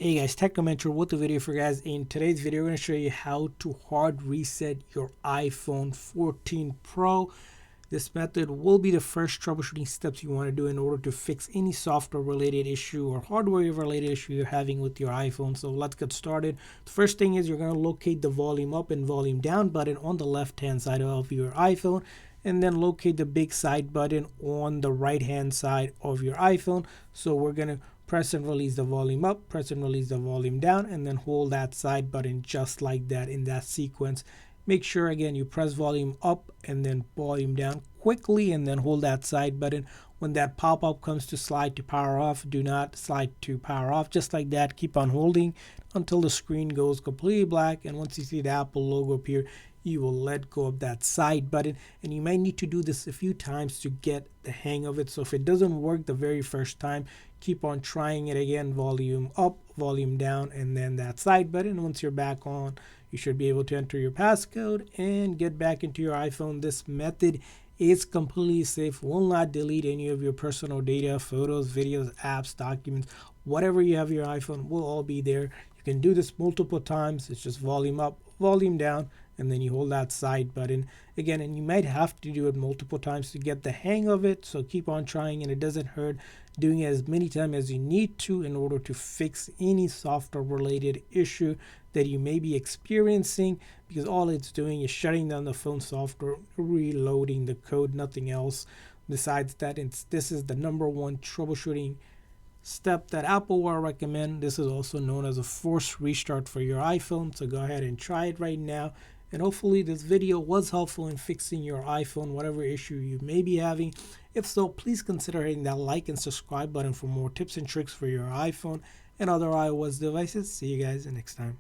Hey guys, Tech Commenter with the video for you guys. In today's video, we're going to show you how to hard reset your iPhone 14 Pro. This method will be the first troubleshooting steps you want to do in order to fix any software related issue or hardware related issue you're having with your iPhone. So let's get started. The first thing is you're going to locate the volume up and volume down button on the left hand side of your iPhone, and then locate the big side button on the right hand side of your iPhone. So we're going to press and release the volume up, press and release the volume down, and then hold that side button just like that in that sequence. Make sure again you press volume up and then volume down quickly, and then hold that side button. When that pop-up comes to slide to power off, do not slide to power off, just like that. Keep on holding until the screen goes completely black, and once you see the Apple logo appear, you will let go of that side button. And you might need to do this a few times to get the hang of it. So if it doesn't work the very first time, keep on trying it again. Volume up, volume down, and then that side button. Once you're back on, you should be able to enter your passcode and get back into your iPhone. This method is completely safe, will not delete any of your personal data, photos, videos, apps, documents, whatever you have your iPhone will all be there. You can do this multiple times. It's just volume up, volume down, and then you hold that side button again, and you might have to do it multiple times to get the hang of it. So keep on trying, and it doesn't hurt doing it as many times as you need to in order to fix any software related issue that you may be experiencing, because all it's doing is shutting down the phone software, reloading the code, nothing else. Besides that, this is the number one troubleshooting step that Apple will recommend. This is also known as a forced restart for your iPhone, so go ahead and try it right now. And hopefully this video was helpful in fixing your iPhone, whatever issue you may be having. If so, please consider hitting that like and subscribe button for more tips and tricks for your iPhone and other iOS devices. See you guys next time.